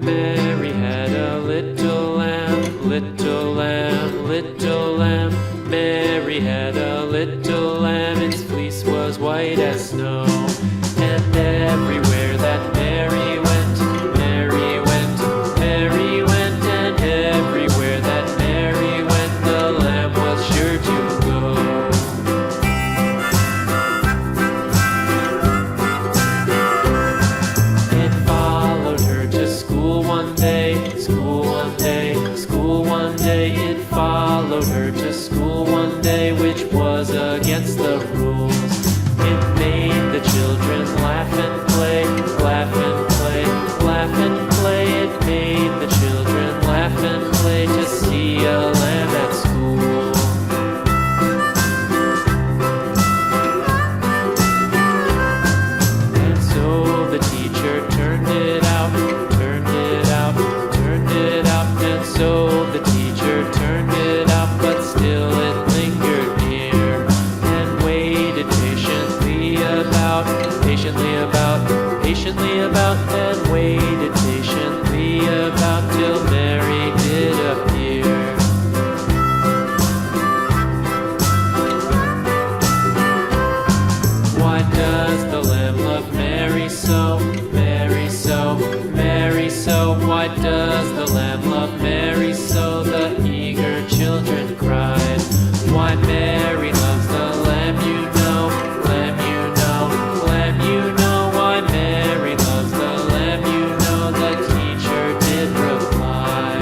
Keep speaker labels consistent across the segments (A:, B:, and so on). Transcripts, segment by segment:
A: Mary had a little lamb, little lamb, little lamb. Mary had a little lamb, its fleece was white as snow. And everywhere that Mary went, Mary went, Mary went. And everywhere that Mary went, the lamb was sure to go. It followed her to school one day, school one day, school one day. It followed her to school one day, which was against the rules. It made the children laugh and play, laugh and play, laugh and play. It made the children laugh and play to see a lamb at school. And so the teacher turned it out, turned it out, turned it out. And so the teacher turned it out, but still it lingered near and waited patiently about, patiently about, patiently about, and waited patiently about till Mary did appear. Why does the lamb love Mary so, Mary so, Mary so? Why does the lamb love Mary so? The eager children cried. Why Mary loves the lamb, you know, lamb, you know, lamb, you know. Why Mary loves the lamb, you know, the teacher did reply.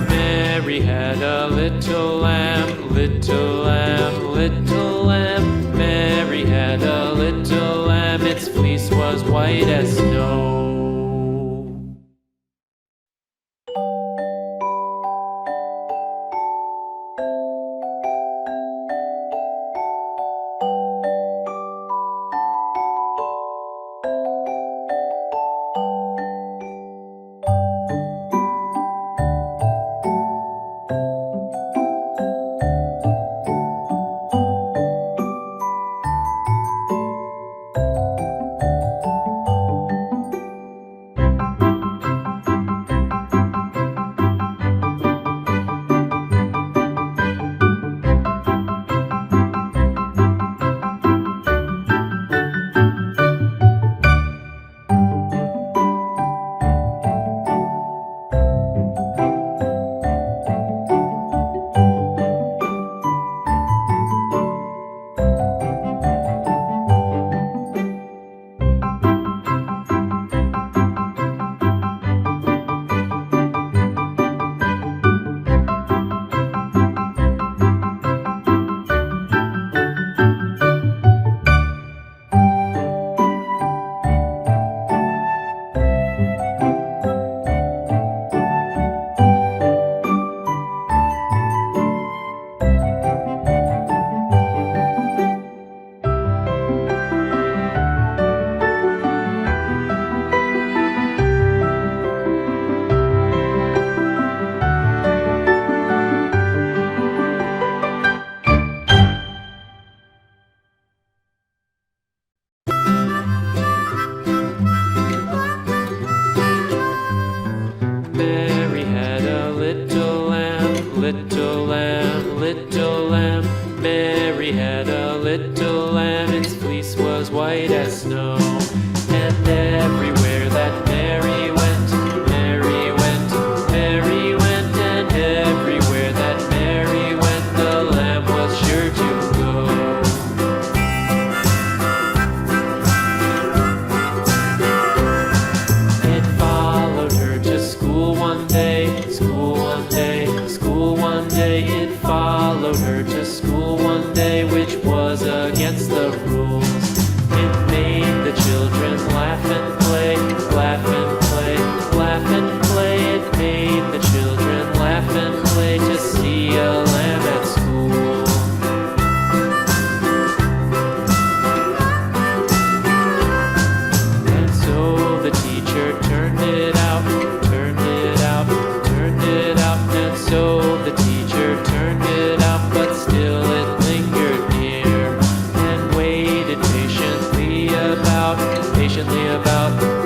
A: Mary had a little lamb, little lamb, little lamb. Mary had a little lamb, its fleece was white as snow.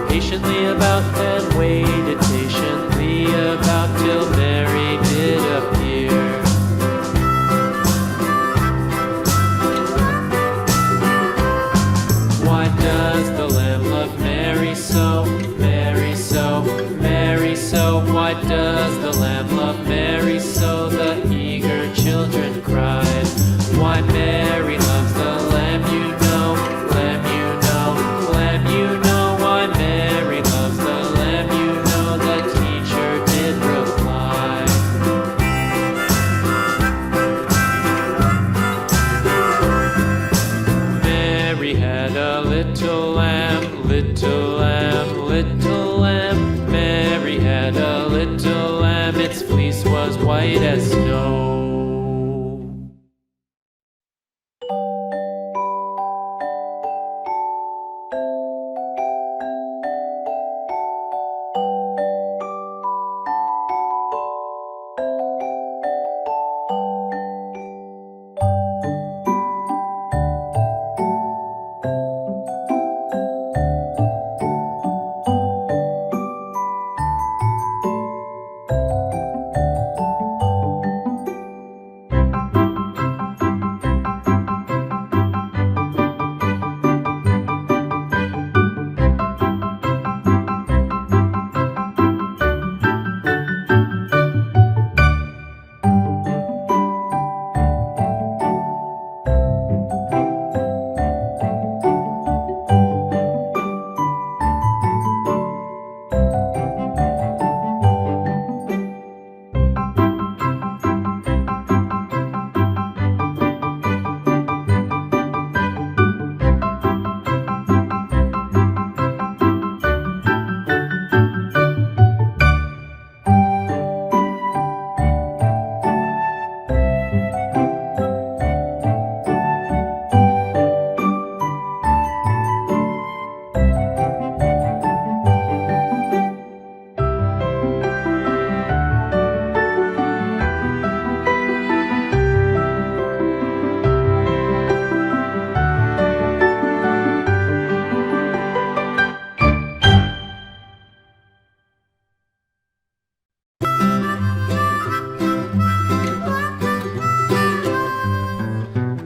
A: patiently about, and waited patiently about till Mary did appear. Why does the lamb love Mary so, Mary so, Mary so? Why does the lamb love Mary so? The eager children cried. Why Mary loves the lamb, you know, lamb, you know, lamb, you know. Why Mary loves the lamb, you know, the teacher did reply. Mary had a little lamb, little lamb, little lamb. Mary had a little lamb, its fleece was white as snow.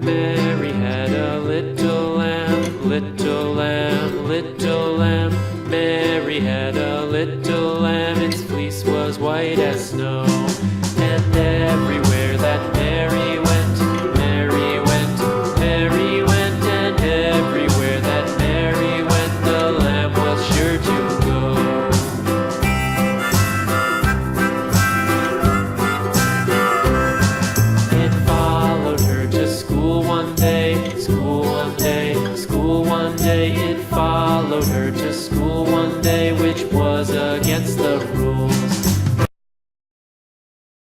A: Mary had a little lamb, little lamb, little lamb. Mary had a little lamb, its fleece was white as snow. And everywhere that Mary went, Mary went, Mary went. And everywhere that Mary went, the lamb was sure to go. It followed her to school one day, school one day, school one day. It followed her to school one day, which was again